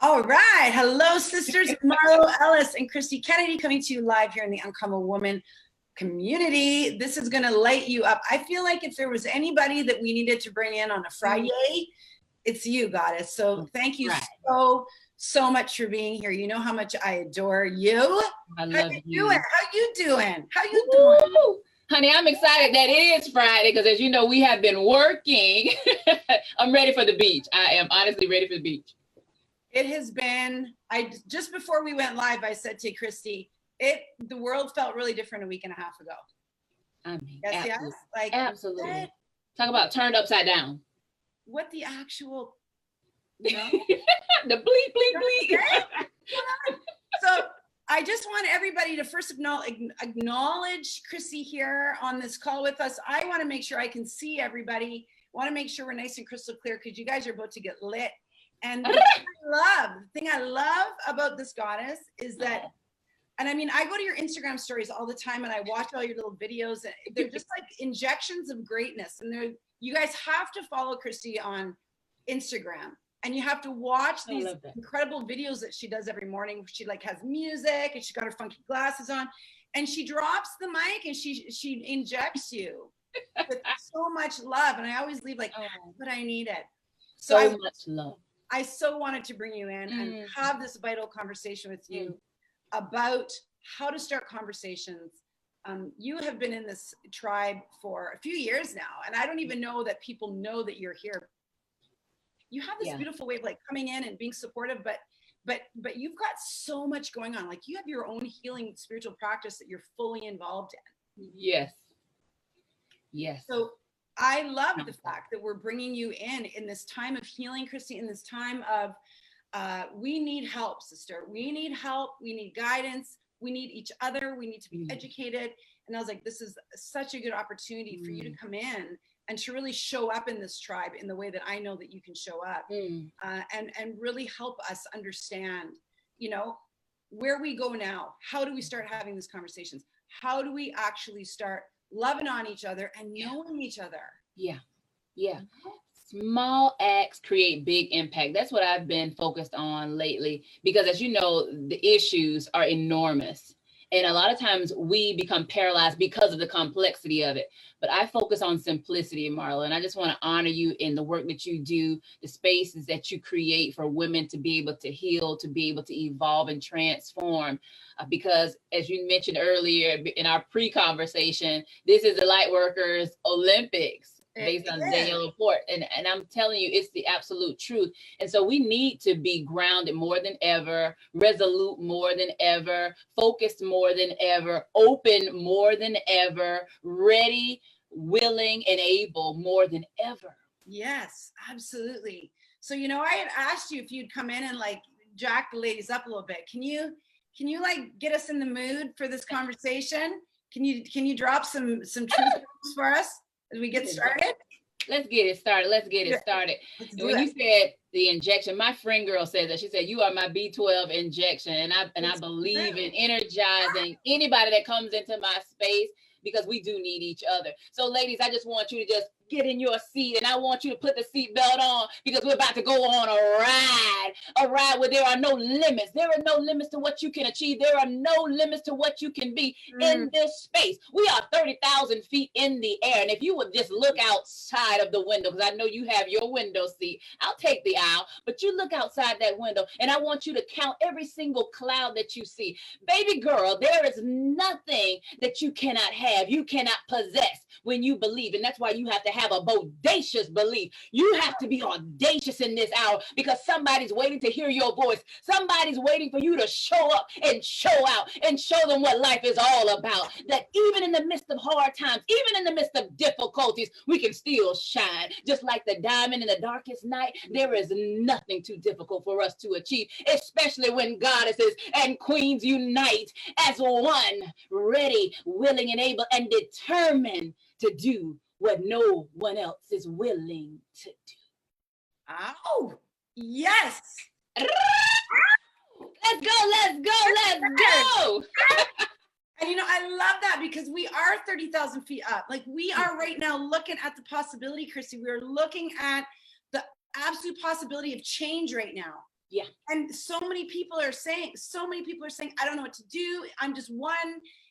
All right. Hello, sisters. Marlo Ellis and Kristie Kennedy coming to you live here in the Uncommon Woman community. This is going to light you up. I feel like if there was anybody that we needed to bring in on a Friday, it's you, Goddess. So thank you so much for being here. You know how much I adore you. I love you. How you doing? How you doing? Honey, I'm excited that it is Friday because, as you know, we have been working. I'm ready for the beach. I am honestly ready for the beach. It has been, just before we went live, I said to Kristie, the world felt really different a week and a half ago. I mean, yes, like absolutely. What? Talk about turned upside down. What the actual, you know? The bleep, bleep, bleep. So I just want everybody to first acknowledge Kristie here on this call with us. I want to make sure I can see everybody. I want to make sure we're nice and crystal clear because you guys are about to get lit. And the thing I love about this goddess is that, and I mean, I go to your Instagram stories all the time and I watch all your little videos and they're just like injections of greatness. And you guys have to follow Kristie on Instagram and you have to watch these incredible videos that she does every morning. She like has music and she's got her funky glasses on and she drops the mic and she injects you with so much love. And I always leave like, but I need it. So much love. I so wanted to bring you in and have this vital conversation with you about how to start conversations. You have been in this tribe for a few years now, and I don't even know that people know that you're here. You have this beautiful way of like coming in and being supportive, but you've got so much going on. Like you have your own healing spiritual practice that you're fully involved in. Yes. Yes. So I love the fact that we're bringing you in this time of healing, Kristie, in this time of, we need help, sister. We need help. We need guidance. We need each other. We need to be educated. And I was like, this is such a good opportunity for you to come in and to really show up in this tribe in the way that I know that you can show up and really help us understand, you know, where we go now. How do we start having these conversations? How do we actually start loving on each other and knowing each other? Yeah. Small acts create big impact. That's what I've been focused on lately, because as you know, the issues are enormous. And a lot of times we become paralyzed because of the complexity of it. But I focus on simplicity, Marlo. And I just want to honor you in the work that you do, the spaces that you create for women to be able to heal, to be able to evolve and transform. Because as you mentioned earlier in our pre-conversation, this is the Lightworkers Olympics. Based on Daniel report. And I'm telling you, it's the absolute truth. And so we need to be grounded more than ever, resolute more than ever, focused more than ever, open more than ever, ready, willing, and able more than ever. Yes, absolutely. So, you know, I had asked you if you'd come in and like jack the ladies up a little bit. Can you like get us in the mood for this conversation? Can you drop some truth for us as we get started? Let's get it started. And when you said the injection, my friend girl said that. She said, you are my B12 injection. And I believe in energizing anybody that comes into my space, because we do need each other. So ladies, I just want you to just get in your seat, and I want you to put the seatbelt on, because we're about to go on a ride where there are no limits. There are no limits to what you can achieve. There are no limits to what you can be in this space. We are 30,000 feet in the air. And if you would just look outside of the window, because I know you have your window seat, I'll take the aisle, but you look outside that window and I want you to count every single cloud that you see. Baby girl, there is nothing that you cannot have, you cannot possess when you believe. And that's why you have to have a bodacious belief. You have to be audacious in this hour, because somebody's waiting to hear your voice. Somebody's waiting for you to show up and show out and show them what life is all about. That even in the midst of hard times, even in the midst of difficulties, we can still shine. Just like the diamond in the darkest night, there is nothing too difficult for us to achieve, especially when goddesses and queens unite as one, ready, willing, and able, and determined to do what no one else is willing to do. Oh, yes. Let's go. And you know, I love that, because we are 30,000 feet up. Like we are right now looking at the possibility, Kristie. We're looking at the absolute possibility of change right now. Yeah. And so many people are saying, I don't know what to do. I'm just one,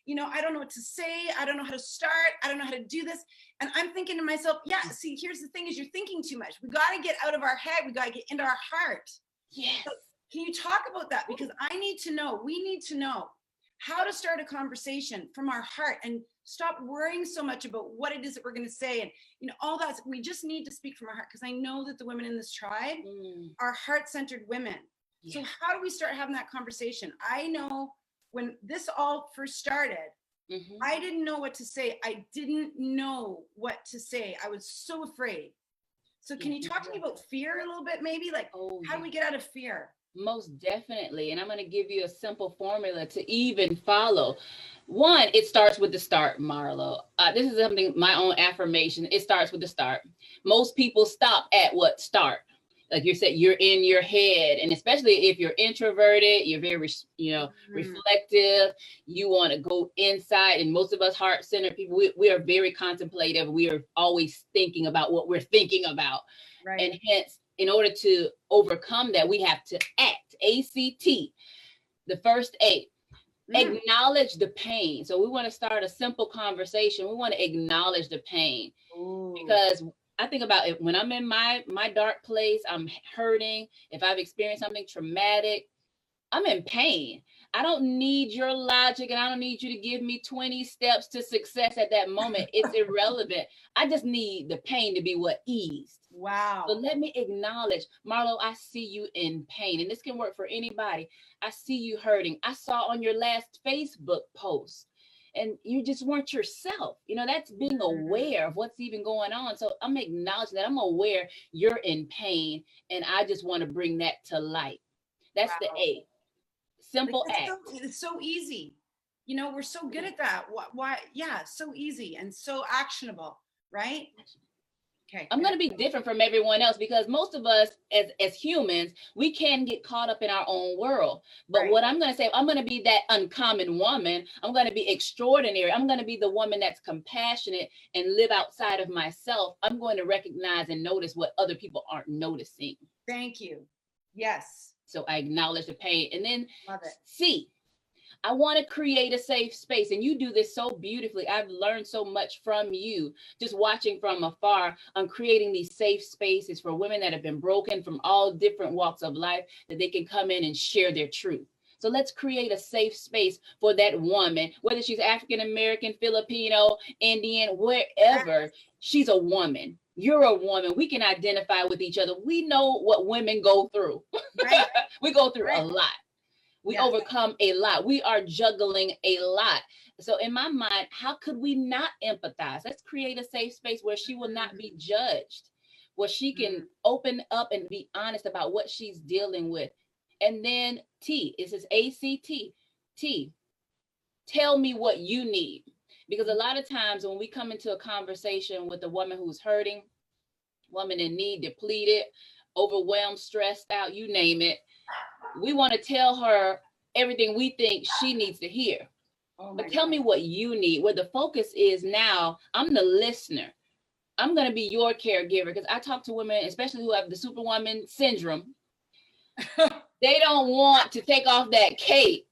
I don't know what to say. I don't know how to start. I don't know how to do this. And I'm thinking to myself, yeah, see, here's the thing is you're thinking too much. We got to get out of our head. We got to get into our heart. Yes. So can you talk about that? Because we need to know how to start a conversation from our heart and stop worrying so much about what it is that we're going to say. And, all that, we just need to speak from our heart. Because I know that the women in this tribe are heart-centered women. Yeah. So how do we start having that conversation? I know when this all first started, I didn't know what to say. I didn't know what to say. I was so afraid. So can you talk to me about fear a little bit, maybe? Like, how do we get out of fear? Most definitely. And I'm going to give you a simple formula to even follow. One, it starts with the start, Marlo. This is something, my own affirmation. It starts with the start. Most people stop at what? Start. Like you said, you're in your head. And especially if you're introverted, you're very, reflective. You want to go inside. And most of us heart-centered people, we are very contemplative. We are always thinking about what we're thinking about. Right. And hence, in order to overcome that, we have to act. ACT. The first A. Acknowledge the pain. So we want to start a simple conversation. We want to acknowledge the pain. Because I think about it when I'm in my dark place, I'm hurting. If I've experienced something traumatic, I'm in pain. I don't need your logic and I don't need you to give me 20 steps to success at that moment. It's irrelevant. I just need the pain to be what eased. Wow. So let me acknowledge, Marlo, I see you in pain. And this can work for anybody. I see you hurting. I saw on your last Facebook post and you just weren't yourself. That's being aware of what's even going on. So I'm acknowledging that I'm aware you're in pain and I just want to bring that to light. That's the A. Simple act. It's so easy. We're so good at that. Why? Yeah, so easy and so actionable, right? Okay. I'm going to be different from everyone else because most of us as humans, we can get caught up in our own world. But what I'm going to say, I'm going to be that uncommon woman. I'm going to be extraordinary. I'm going to be the woman that's compassionate and live outside of myself. I'm going to recognize and notice what other people aren't noticing. Thank you. Yes. So I acknowledge the pain. And then love it. C, I want to create a safe space. And you do this so beautifully. I've learned so much from you, just watching from afar on creating these safe spaces for women that have been broken from all different walks of life, that they can come in and share their truth. So let's create a safe space for that woman, whether she's African-American, Filipino, Indian, wherever, she's a woman. You're a woman. We can identify with each other. We know what women go through. Right. We go through a lot. We overcome a lot. We are juggling a lot. So in my mind, how could we not empathize? Let's create a safe space where she will not be judged, where she can open up and be honest about what she's dealing with. And then T, it says ACT. T, tell me what you need. Because a lot of times when we come into a conversation with a woman who's hurting, woman in need, depleted, overwhelmed, stressed out, you name it, we want to tell her everything we think she needs to hear. But tell me what you need. Where the focus is now, I'm the listener. I'm going to be your caregiver because I talk to women, especially who have the superwoman syndrome. They don't want to take off that cape.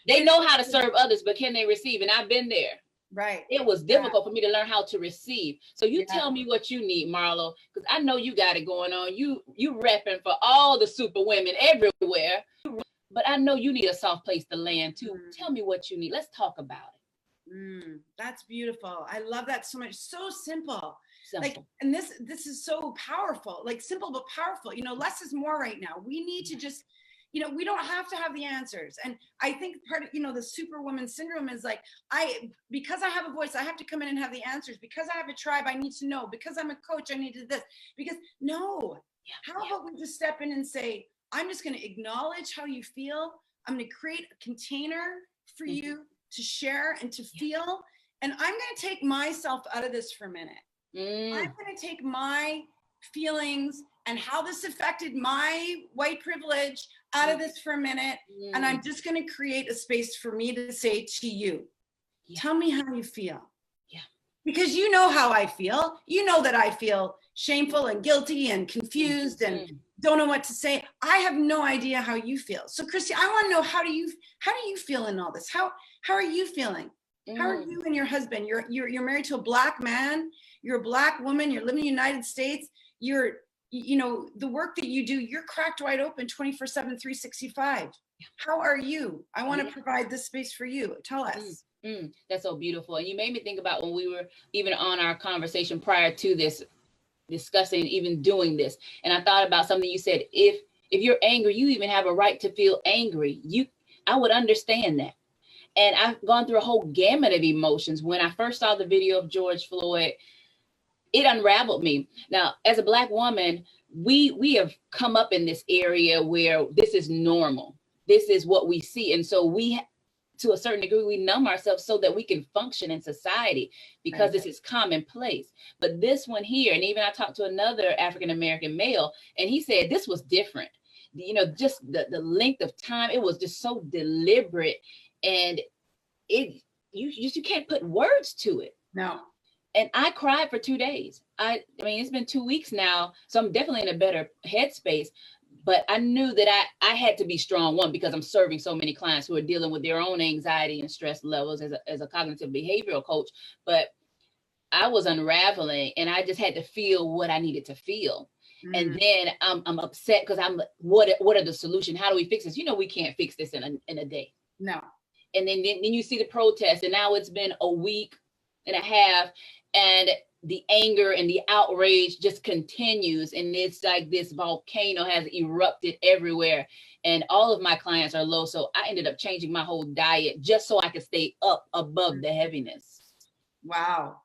They know how to serve others, but can they receive? And I've been there. Right. It was difficult for me to learn how to receive. So you tell me what you need, Marlo, because I know you got it going on. You repping for all the super women everywhere, but I know you need a soft place to land too. Tell me what you need. Let's talk about it. That's beautiful. I love that so much. So simple. Simple. Like, and this is so powerful, like simple, but powerful. Less is more right now. We need to just, we don't have to have the answers. And I think part of, the superwoman syndrome is like, because I have a voice, I have to come in and have the answers. Because I have a tribe, I need to know. Because I'm a coach, I need to do this. Because how about we just step in and say, I'm just going to acknowledge how you feel. I'm going to create a container for you to share and to feel. And I'm going to take myself out of this for a minute. I'm going to take my feelings and how this affected my white privilege out of this for a minute. And I'm just going to create a space for me to say to you, tell me how you feel. Because you know how I feel. You know that I feel shameful and guilty and confused and don't know what to say. I have no idea how you feel. So Kristie, I want to know, how do you feel in all this? How are you feeling? How are you and your husband? You're married to a Black man. You're a Black woman. You're living in the United States. You know, the work that you do, you're cracked wide open 24/7, 365. How are you? I want to provide this space for you. Tell us. That's so beautiful. And you made me think about when we were even on our conversation prior to this, discussing even doing this. And I thought about something you said. If you're angry, you even have a right to feel angry. I would understand that. And I've gone through a whole gamut of emotions. When I first saw the video of George Floyd, it unraveled me. Now, as a Black woman, we have come up in this area where this is normal. This is what we see. And so to a certain degree, we numb ourselves so that we can function in society, because this is commonplace. But this one here, and even I talked to another African-American male, and he said this was different. You know, just the length of time, it was just so deliberate, and you can't put words to it. No. And I cried for 2 days. I mean, it's been 2 weeks now, so I'm definitely in a better headspace. But I knew that I had to be strong, one, because I'm serving so many clients who are dealing with their own anxiety and stress levels as a cognitive behavioral coach. But I was unraveling, and I just had to feel what I needed to feel. And then I'm upset because what are the solutions? How do we fix this? You know, we can't fix this in a day. No. And then you see the protests, and now it's been a week and a half, and the anger and the outrage just continues. And it's like this volcano has erupted everywhere. And all of my clients are low. So I ended up changing my whole diet just so I could stay up above the heaviness. Wow.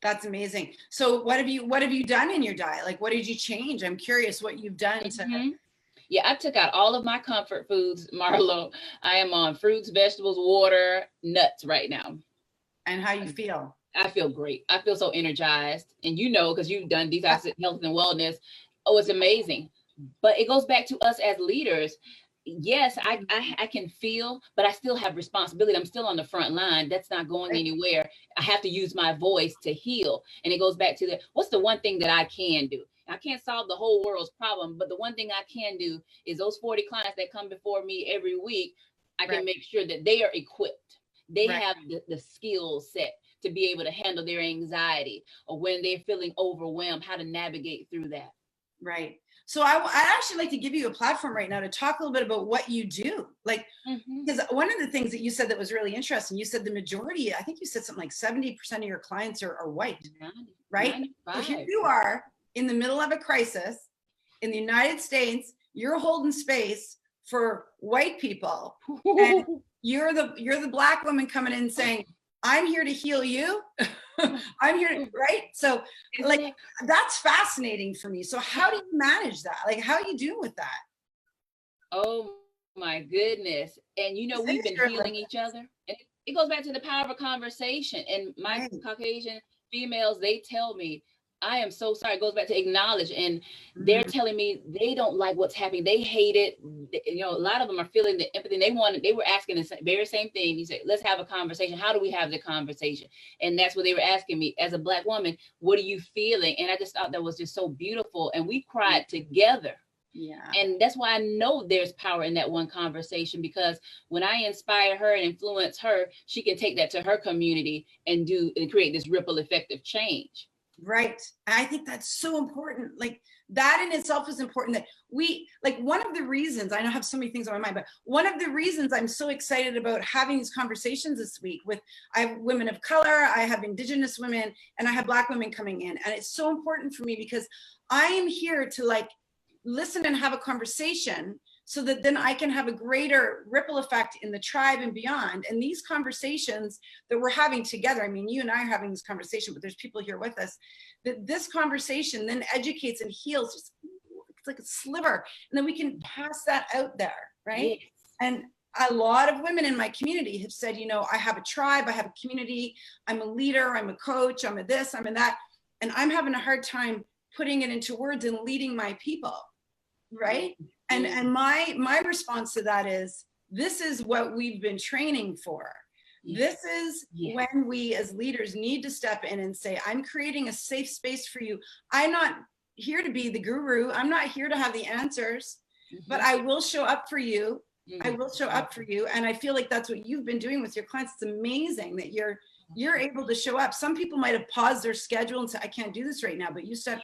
That's amazing. So what have you done in your diet? Like, what did you change? I'm curious what you've done to. Yeah, I took out all of my comfort foods, Marlo. I am on fruits, vegetables, water, nuts right now. And how you feel? I feel great. I feel so energized. And you know, because you've done detox health and wellness. Oh, it's amazing. But it goes back to us as leaders. Yes, I can feel, but I still have responsibility. I'm still on the front line. That's not going anywhere. I have to use my voice to heal. And it goes back to what's the one thing that I can do? I can't solve the whole world's problem, but the one thing I can do is those 40 clients that come before me every week, I can make sure that they are equipped. They have the skill set to be able to handle their anxiety, or when they're feeling overwhelmed, how to navigate through that. Right. So I'd actually like to give you a platform right now to talk a little bit about what you do. Like, because one of the things that you said that was really interesting, you said the majority, I think you said something like 70% of your clients are white, right? So here you are in the middle of a crisis in the United States, you're holding space for white people. And you're the Black woman coming in saying, I'm here to heal you. I'm here to, right? So like, that's fascinating for me. So how do you manage that? Like, how are you doing with that? Oh my goodness. And you know, we've been healing each other. And it goes back to the power of a conversation. And my Caucasian females, they tell me, I am so sorry. It goes back to acknowledge. And they're telling me they don't like what's happening. They hate it. You know, a lot of them are feeling the empathy. They were asking the very same thing. You said, let's have a conversation. How do we have the conversation? And that's what they were asking me as a Black woman. What are you feeling? And I just thought that was just so beautiful. And we cried together. Yeah. And that's why I know there's power in that one conversation, because when I inspire her and influence her, she can take that to her community and create this ripple effect of change. Right. And I think that's so important. Like, that in itself is important, that we, like, one of the reasons, I don't have so many things on my mind, but one of the reasons I'm so excited about having these conversations this week I have women of color, I have Indigenous women, and I have Black women coming in. And it's so important for me because I am here to like listen and have a conversation so that then I can have a greater ripple effect in the tribe and beyond. And these conversations that we're having together, I mean, you and I are having this conversation, but there's people here with us, that this conversation then educates and heals. It's like a sliver. And then we can pass that out there, right? Yes. And a lot of women in my community have said, you know, I have a tribe, I have a community, I'm a leader, I'm a coach, I'm a this, I'm a that. And I'm having a hard time putting it into words and leading my people, right? And my response to that is, this is what we've been training for. Yes. This is when we as leaders need to step in and say, I'm creating a safe space for you. I'm not here to be the guru. I'm not here to have the answers, but I will show up for you. I will show up for you. And I feel like that's what you've been doing with your clients. It's amazing that you're able to show up. Some people might have paused their schedule and said, I can't do this right now, but you step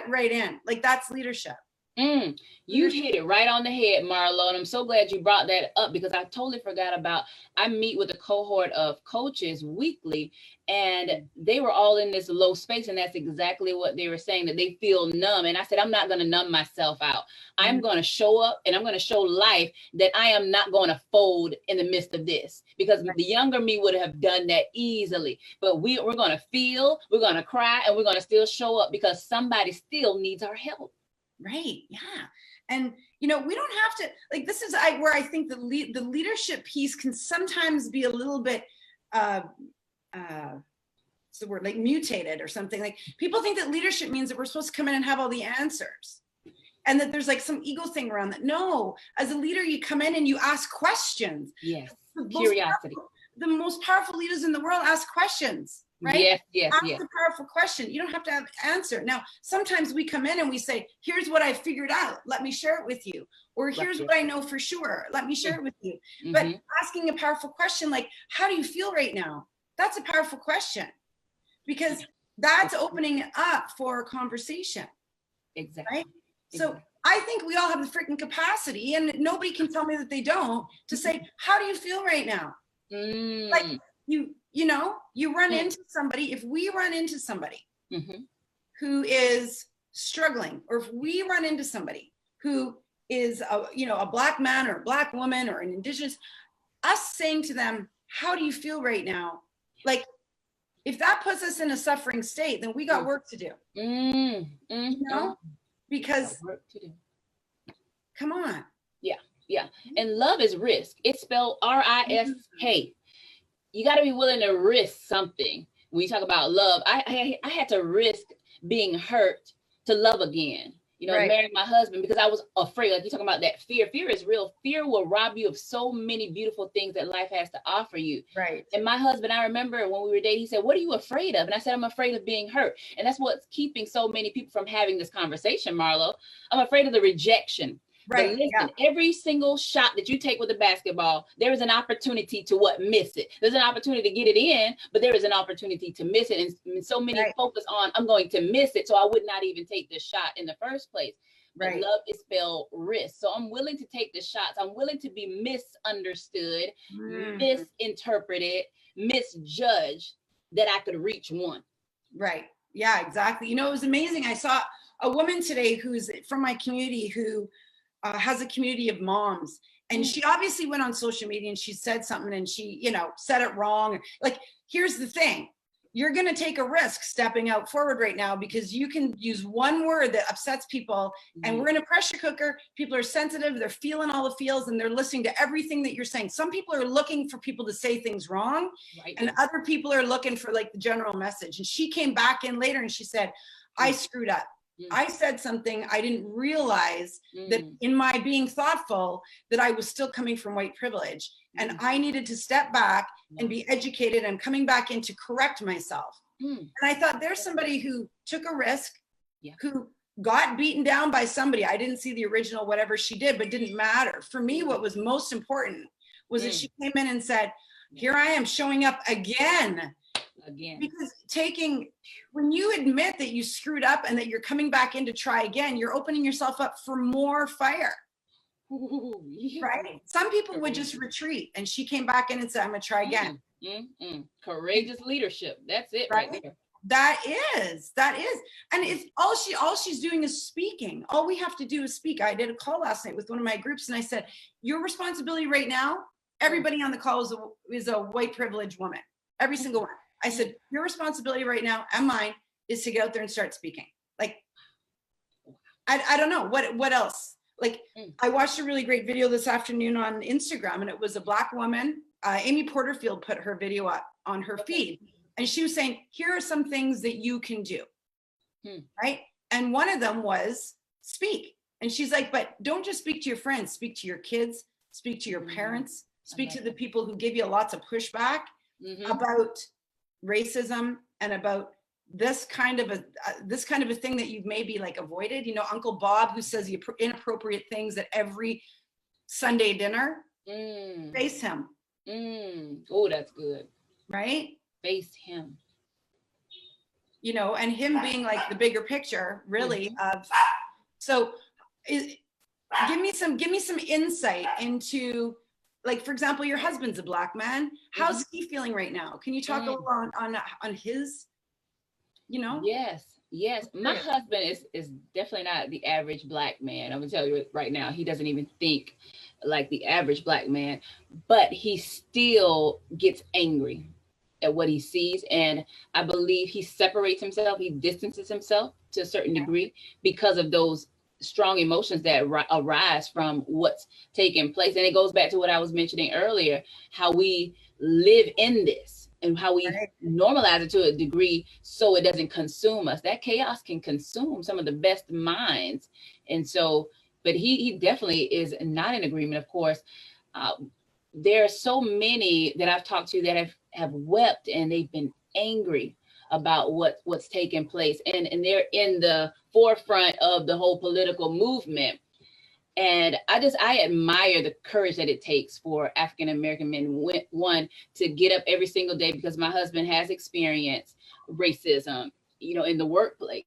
right in. Like, that's leadership. You hit it right on the head, Marlo, and I'm so glad you brought that up, because I totally forgot about, I meet with a cohort of coaches weekly, and they were all in this low space, and that's exactly what they were saying, that they feel numb. And I said, I'm not going to numb myself out. I'm going to show up, and I'm going to show life that I am not going to fold in the midst of this, because the younger me would have done that easily. But we're going to feel, we're going to cry, and we're going to still show up, because somebody still needs our help. Right. Yeah. And, we don't have to, like, this is where I think the leadership piece can sometimes be a little bit, what's the word, like mutated or something. Like, people think that leadership means that we're supposed to come in and have all the answers, and that there's like some ego thing around that. No, as a leader, you come in and you ask questions. Yes. Curiosity. The most powerful leaders in the world ask questions. Right? Yes. Ask a powerful question. You don't have to have an answer. Now, sometimes we come in and we say, here's what I figured out. Let me share it with you. Or here's what I know for sure. Let me share it with you. But asking a powerful question, like, how do you feel right now? That's a powerful question, because that's opening it up for a conversation. Exactly. Right? So I think we all have the freaking capacity, and nobody can tell me that they don't, to say, how do you feel right now? Like, you run into somebody, if we run into somebody who is struggling, or if we run into somebody who is a Black man or a Black woman or an Indigenous, us saying to them, how do you feel right now? Like, if that puts us in a suffering state, then we got work to do. Because come on. Yeah. And love is risk. It's spelled R-I-S-K. You got to be willing to risk something. When you talk about love, I had to risk being hurt to love again. Marrying my husband, because I was afraid. Like, you're talking about that fear. Fear is real. Fear will rob you of so many beautiful things that life has to offer you. Right. And my husband, I remember when we were dating, he said, what are you afraid of? And I said, I'm afraid of being hurt. And that's what's keeping so many people from having this conversation, Marlo. I'm afraid of the rejection. Right. But listen, every single shot that you take with a basketball, there is an opportunity to miss it. There's an opportunity to get it in, but there is an opportunity to miss it. And so many focus on, I'm going to miss it, so I would not even take this shot in the first place. But love is spelled risk. So I'm willing to take the shots. I'm willing to be misunderstood, misinterpreted, misjudged, that I could reach one. Right. Yeah, exactly. It was amazing. I saw a woman today who's from my community who has a community of moms, and she obviously went on social media and she said something, and she, said it wrong. Like, here's the thing. You're going to take a risk stepping out forward right now, because you can use one word that upsets people, and we're in a pressure cooker. People are sensitive. They're feeling all the feels, and they're listening to everything that you're saying. Some people are looking for people to say things wrong, and other people are looking for like the general message. And she came back in later and she said, I screwed up. I said something. I didn't realize that in my being thoughtful, that I was still coming from white privilege, and I needed to step back and be educated. I'm coming back in to correct myself. And I thought, there's somebody who took a risk, who got beaten down by somebody. I didn't see the original, whatever she did, but didn't matter. For me, what was most important was that she came in and said, here I am showing up again. Because when you admit that you screwed up and that you're coming back in to try again, you're opening yourself up for more fire. Right? Some people would just retreat, and she came back in and said, I'm going to try again. Courageous leadership. That's it right there. That is. And it's all she's doing is speaking. All we have to do is speak. I did a call last night with one of my groups, and I said, your responsibility right now, everybody on the call is a white privileged woman. Every single one. I said, your responsibility right now and mine is to get out there and start speaking. Like, I don't know what else. Like, I watched a really great video this afternoon on Instagram, and it was a Black woman. Amy Porterfield put her video up on her feed, and she was saying, here are some things that you can do. Right. And one of them was speak. And she's like, but don't just speak to your friends, speak to your kids, speak to your parents, speak to the people who give you lots of pushback about racism and about this kind of a thing that you've maybe like avoided? You know, Uncle Bob, who says the inappropriate things at every Sunday dinner. Face him. Oh, that's good. Right? Face him. You know, and him being like the bigger picture, really. Give me some insight into, like, for example, your husband's a Black man. How's he feeling right now? Can you talk a little on his, you know? Yes. My husband is definitely not the average Black man. I'm gonna tell you right now, he doesn't even think like the average Black man, but he still gets angry at what he sees. And I believe he separates himself, he distances himself to a certain degree because of those strong emotions that arise from what's taking place. And it goes back to what I was mentioning earlier, how we live in this and how we normalize it to a degree so it doesn't consume us. That chaos can consume some of the best minds. And so, but he definitely is not in agreement, of course. There are so many that I've talked to that have wept, and they've been angry about what's taking place. And they're in the forefront of the whole political movement. And I admire the courage that it takes for African-American men, one, to get up every single day, because my husband has experienced racism, you know, in the workplace.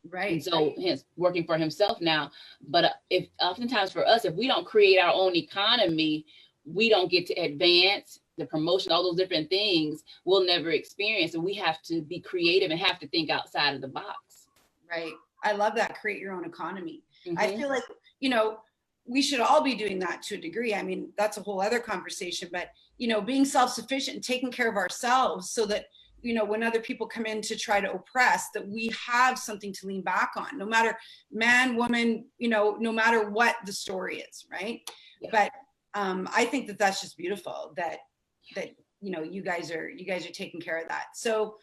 Right. And so hence working for himself now. But if oftentimes for us, if we don't create our own economy, we don't get to advance the promotion, all those different things we'll never experience. And we have to be creative and have to think outside of the box. Right. I love that. Create your own economy. I feel like, you know, we should all be doing that to a degree. I mean, that's a whole other conversation, but, you know, being self-sufficient and taking care of ourselves so that, you know, when other people come in to try to oppress, that we have something to lean back on, no matter man, woman, you know, no matter what the story is. Right. Yeah. But I think that that's just beautiful that, you know, you guys are taking care of that. So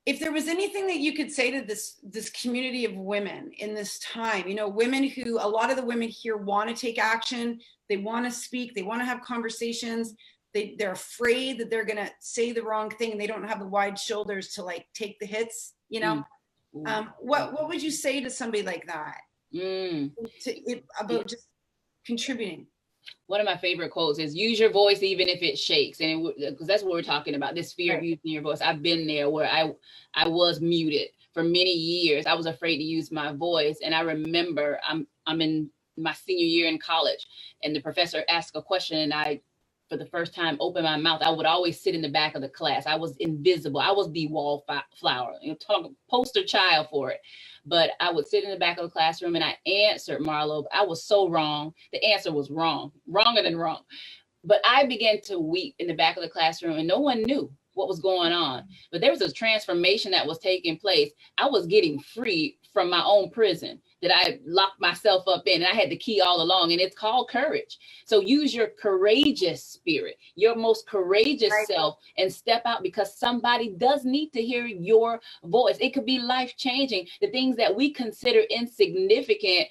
if there was anything that you could say to this community of women in this time, you know, women who, a lot of the women here want to take action, they want to speak, they want to have conversations, they're afraid that they're going to say the wrong thing and they don't have the wide shoulders to like take the hits, you know. What would you say to somebody like that about just contributing? One of my favorite quotes is, use your voice even if it shakes. And because that's what we're talking about, this fear of using your voice. I've been there where I was muted for many years. I was afraid to use my voice. And I remember I'm in my senior year in college, and the professor asked a question, and I, for the first time, opened my mouth. I would always sit in the back of the class. I was invisible. I was the wallflower, you know, poster child for it. But I would sit in the back of the classroom and I answered, Marlo. I was so wrong. The answer was wrong, wronger than wrong. But I began to weep in the back of the classroom, and no one knew what was going on. But there was a transformation that was taking place. I was getting free from my own prison that I locked myself up in, and I had the key all along, and it's called courage. So use your courageous spirit, your most courageous self, and step out, because somebody does need to hear your voice. It could be life-changing. The things that we consider insignificant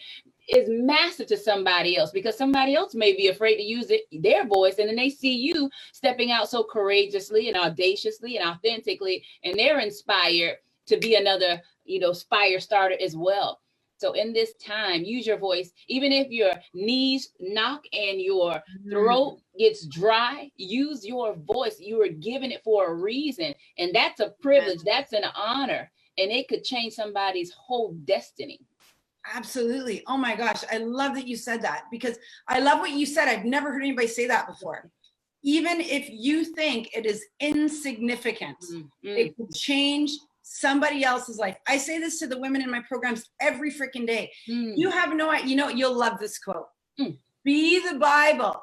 is massive to somebody else, because somebody else may be afraid to use their voice, and then they see you stepping out so courageously and audaciously and authentically, and they're inspired to be another, you know, fire starter as well. So in this time, use your voice. Even if your knees knock and your throat gets dry, use your voice. You were given it for a reason. And that's a privilege. That's an honor. And it could change somebody's whole destiny. Absolutely. Oh my gosh. I love that you said that, because I love what you said. I've never heard anybody say that before. Even if you think it is insignificant, it will change somebody else's life. I say this to the women in my programs every freaking day. You have no idea, you know, you'll love this quote. Be the Bible.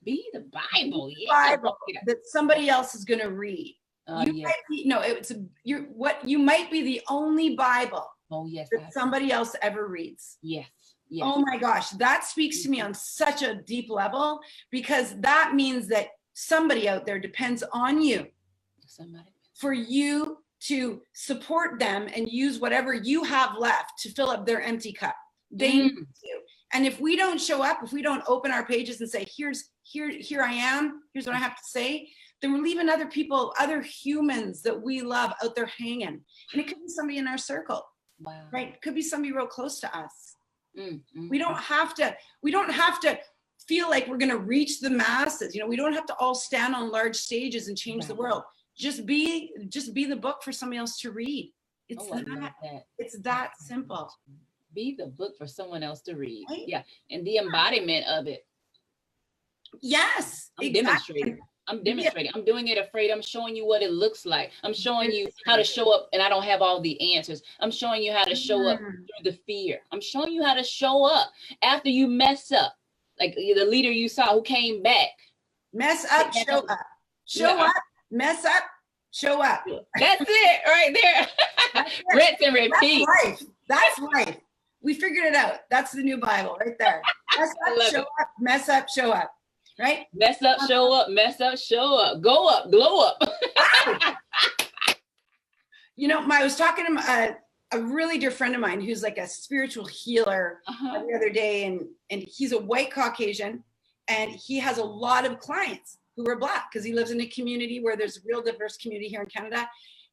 Be the Bible. Bible that somebody else is going to read. You might be the only Bible that somebody else ever reads. Yes. Oh my gosh, that speaks to me on such a deep level, because that means that somebody out there depends on you for you to support them and use whatever you have left to fill up their empty cup. They need you. And if we don't show up, if we don't open our pages and say, here I am, here's what I have to say, then we're leaving other people, other humans that we love out there hanging. And it could be somebody in our circle, right? It could be somebody real close to us. We don't have to feel like we're going to reach the masses. You know, we don't have to all stand on large stages and change the world. Just be the book for somebody else to read. It's that simple. Be the book for someone else to read. Right? Yeah. And the embodiment of it. Yes. I'm demonstrating. Yeah. I'm doing it afraid. I'm showing you what it looks like. I'm showing you how to show up, and I don't have all the answers. I'm showing you how to show up through the fear. I'm showing you how to show up after you mess up. Like the leader you saw who came back. Mess up, show up. Show up, mess up, show up. That's it right there. Rinse and repeat. That's life. That's life. We figured it out. That's the new Bible right there. Mess up, show up, mess up, show up. Right? Mess up, show up, mess up, show up, go up, glow up. You know, I was talking to a really dear friend of mine who's like a spiritual healer the other day, and he's a white Caucasian, and he has a lot of clients who are Black because he lives in a community where there's a real diverse community here in Canada.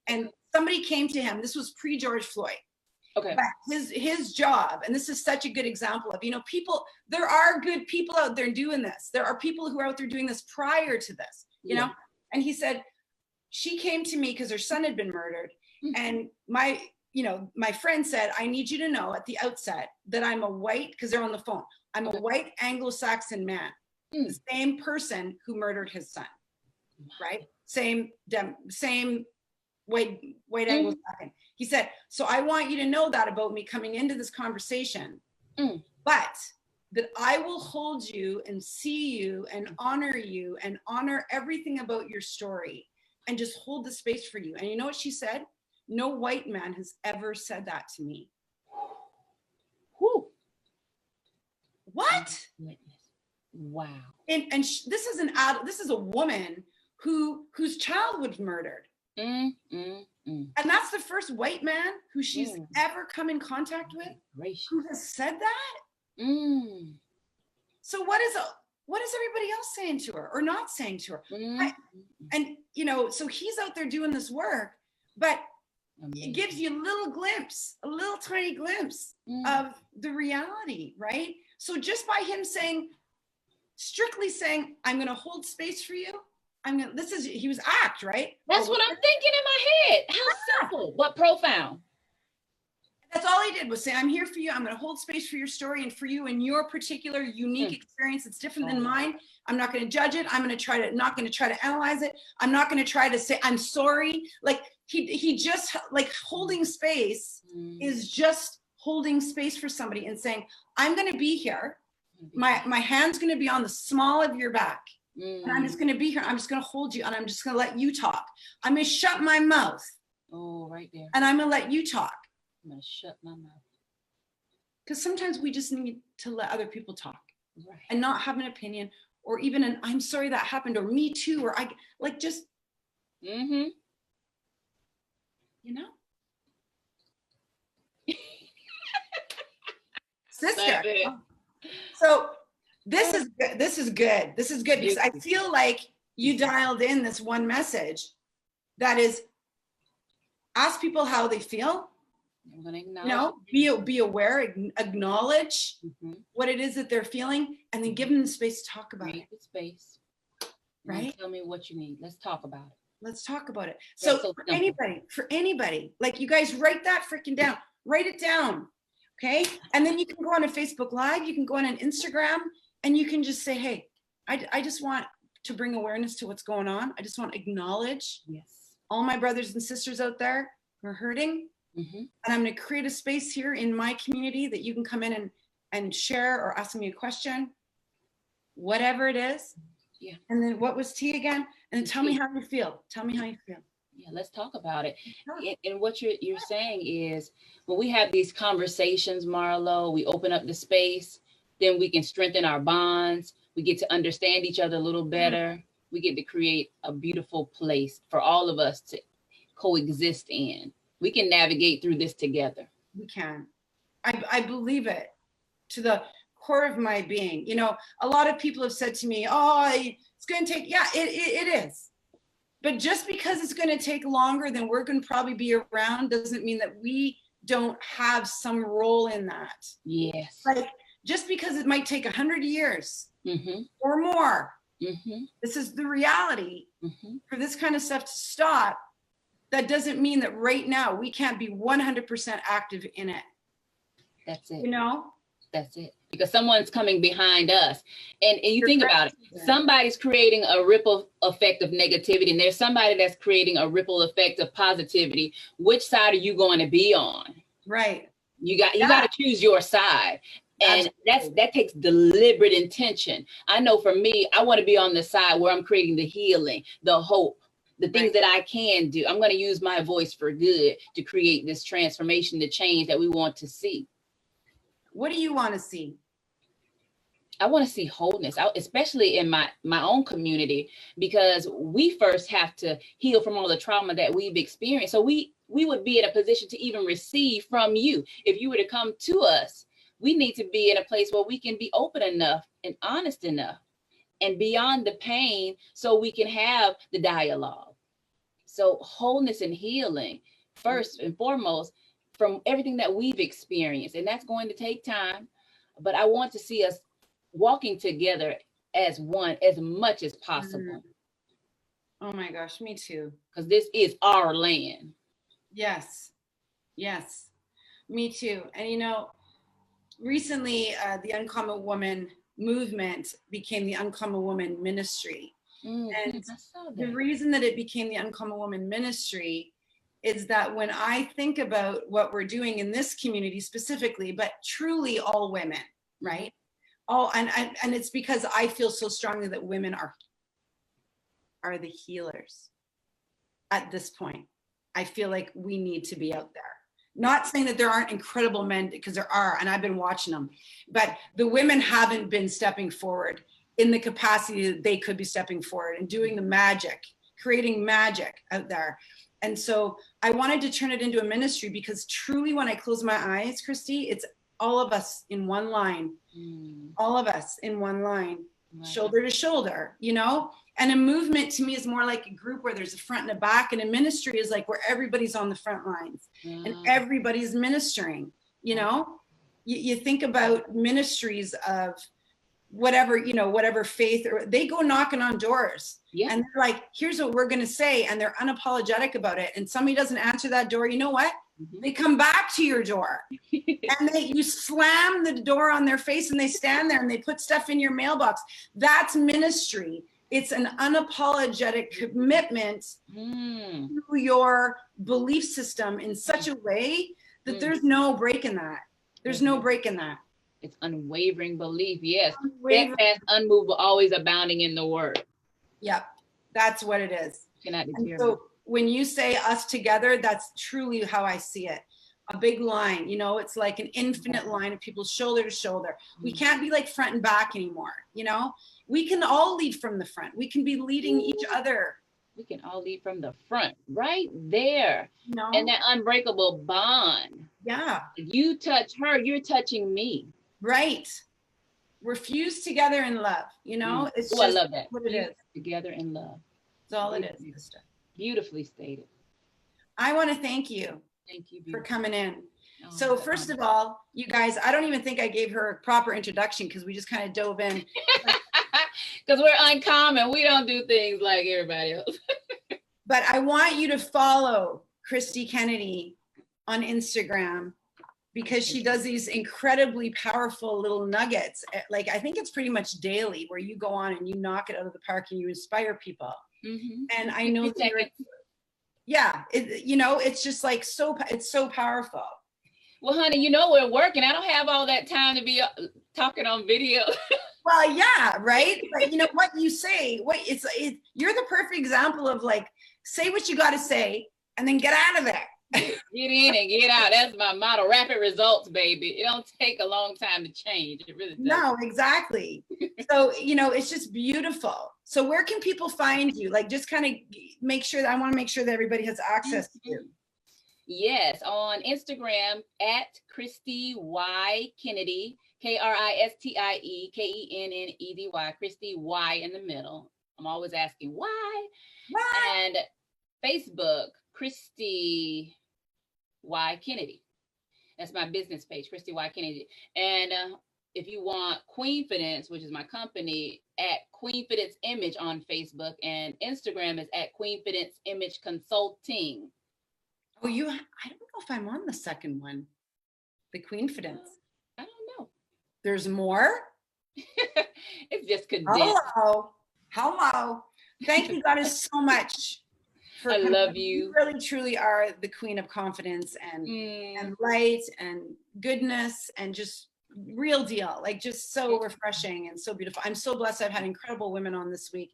And somebody came to him, this was pre-George Floyd. Okay. But his job, and this is such a good example of, you know, people, there are good people out there doing this. There are people who are out there doing this prior to this, you know? And he said, she came to me because her son had been murdered. And my friend said, I need you to know at the outset that I'm a white, because they're on the phone, I'm a white Anglo-Saxon man, the same person who murdered his son, right? Same white Anglo-Saxon. He said, so I want you to know that about me coming into this conversation, but that I will hold you and see you and honor everything about your story and just hold the space for you. And you know what she said? No white man has ever said that to me. Whew. What? Wow. And this is a woman whose child was murdered. And that's the first white man who she's ever come in contact with who has said that. So what is everybody else saying to her or not saying to her? And you know, so he's out there doing this work, but it gives you a little tiny glimpse of the reality, right? So just by him strictly saying, I'm going to hold space for you. He was act, right? That's what I'm thinking in my head. How simple, but profound. That's all he did was say, I'm here for you. I'm going to hold space for your story and for you and your particular unique experience. It's different than mine. I'm not going to judge it. I'm not going to try to analyze it. I'm not going to try to say, I'm sorry. Like he just like holding space is just holding space for somebody and saying, I'm going to be here. My hand's going to be on the small of your back. And I'm just going to be here. I'm just going to hold you and I'm just going to let you talk. I'm going to shut my mouth. Oh, right there. And I'm going to let you talk. I'm going to shut my mouth. Because sometimes we just need to let other people talk and not have an opinion or even an, I'm sorry that happened, or me too, or I like just, you know? Sister. So this is good. This is good. This is good because I feel like you dialed in this one message that is ask people how they feel. I'm gonna acknowledge. Be aware, acknowledge what it is that they're feeling, and then give them the space to talk about it. The space. Right? Tell me what you need. Let's talk about it. Let's talk about it. So for anybody, like you guys write that freaking down. Write it down. Okay. And then you can go on a Facebook Live, you can go on an Instagram, and you can just say, hey, I just want to bring awareness to what's going on. I just want to acknowledge all my brothers and sisters out there who are hurting. And I'm going to create a space here in my community that you can come in and share or ask me a question, whatever it is. Yeah. And then what was T again? And then tell me how you feel. Tell me how you feel. Yeah, let's talk about it. And what you're saying is when we have these conversations, Marlo, we open up the space, then we can strengthen our bonds. We get to understand each other a little better. We get to create a beautiful place for all of us to coexist in. We can navigate through this together. We can. I believe it to the core of my being. You know, a lot of people have said to me, oh, it's going to take, it is. But just because it's going to take longer than we're going to probably be around doesn't mean that we don't have some role in that. Yes. Like, just because it might take 100 years or more, this is the reality for this kind of stuff to stop. That doesn't mean that right now we can't be 100% active in it. That's it. You know? That's it. Because someone's coming behind us. And you think about it, somebody's creating a ripple effect of negativity, and there's somebody that's creating a ripple effect of positivity. Which side are you going to be on? Right. You got to choose your side. And that takes deliberate intention. I know for me, I want to be on the side where I'm creating the healing, the hope, the things that I can do. I'm going to use my voice for good to create this transformation, the change that we want to see. What do you want to see? I want to see wholeness, especially in my own community, because we first have to heal from all the trauma that we've experienced. So we would be in a position to even receive from you. If you were to come to us, we need to be in a place where we can be open enough and honest enough and beyond the pain so we can have the dialogue. So wholeness and healing, first and foremost, from everything that we've experienced. And that's going to take time. But I want to see us walking together as one as much as possible. Oh my gosh, me too. Because this is our land. Yes. Yes, me too. And you know, recently the Uncommon Woman movement became the Uncommon Woman Ministry. And the reason that it became the Uncommon Woman Ministry is that when I think about what we're doing in this community specifically, but truly all women, right? And it's because I feel so strongly that women are the healers at this point. I feel like we need to be out there. Not saying that there aren't incredible men, because there are, and I've been watching them, but the women haven't been stepping forward in the capacity that they could be stepping forward and doing the magic, creating magic out there. And so I wanted to turn it into a ministry, because truly when I close my eyes, Kristie, it's all of us in one line, all of us in one line, shoulder to shoulder, you know? And a movement to me is more like a group where there's a front and a back, and a ministry is like where everybody's on the front lines and everybody's ministering, you know? You think about ministries of whatever, you know, whatever faith, or they go knocking on doors and they're like, here's what we're going to say. And they're unapologetic about it. And somebody doesn't answer that door. You know what? They come back to your door and you slam the door on their face, and they stand there and they put stuff in your mailbox. That's ministry. It's an unapologetic commitment to your belief system in such a way that there's no break in that. There's no break in that. It's unwavering belief. Yes. Steadfast, unmovable, always abounding in the word. Yep. That's what it is. Cannot and so when you say us together, that's truly how I see it. A big line, you know, it's like an infinite line of people shoulder to shoulder. We can't be like front and back anymore. You know, we can all lead from the front. We can be leading each other. We can all lead from the front, right there. No. And that unbreakable bond. Yeah. You touch her, you're touching me. Right. We're fused together in love, you know? It's just I love that. What it is. Together in love. That's all it is, sister. Beautifully stated. I want to thank you. Thank you for coming in. So first of all, you guys, I don't even think I gave her a proper introduction, because we just kind of dove in. Because we're uncommon. We don't do things like everybody else. But I want you to follow Kristie Kennedy on Instagram, because she does these incredibly powerful little nuggets. Like, I think it's pretty much daily, where you go on and you knock it out of the park and you inspire people. And I know that you know, it's just like it's so powerful. Well, honey, you know, we're working. I don't have all that time to be talking on video. Well, yeah, right. But you know what you say, you're the perfect example of like, say what you got to say and then get out of there. Get in and get out. That's my motto. Rapid results, baby. It don't take a long time to change. It really doesn't. No, exactly. So, you know, it's just beautiful. So where can people find you? Like, just kind of make sure that I want to make sure that everybody has access to you. Yes, on Instagram at Kristie Y Kennedy, Kristie Kennedy, Kristie Y in the middle. I'm always asking why. What? And Facebook, Kristie Y. Kennedy. That's my business page, Kristie Y. Kennedy. And if you want Queenfidence, which is my company, at Queenfidence Image on Facebook, and Instagram is at Queenfidence Image Consulting. Oh, I don't know if I'm on the second one, the Queenfidence. I don't know. There's more? It's just condensed. Hello. Thank you guys so much. I love you. You really, truly are the queen of confidence and light and goodness and just real deal. Like just so refreshing and so beautiful. I'm so blessed. I've had incredible women on this week.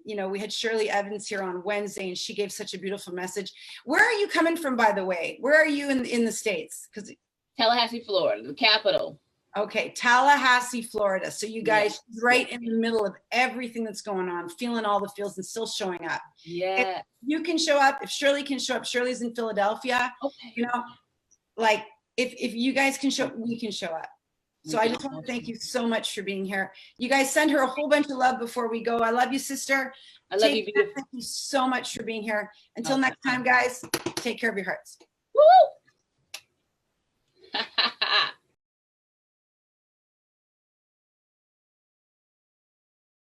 You know, we had Shirley Evans here on Wednesday, and she gave such a beautiful message. Where are you coming from, by the way? Where are you in the States? Because Tallahassee, Florida, the capital. Okay, Tallahassee, Florida. So you guys right in the middle of everything that's going on, feeling all the feels and still showing up. Yeah. If you can show up, if Shirley can show up, Shirley's in Philadelphia. Okay. You know, like if you guys can show up, we can show up. So I just want to thank you so much for being here. You guys send her a whole bunch of love before we go. I love you, sister. I love you. Thank you so much for being here. Until next time, guys, take care of your hearts. Woo!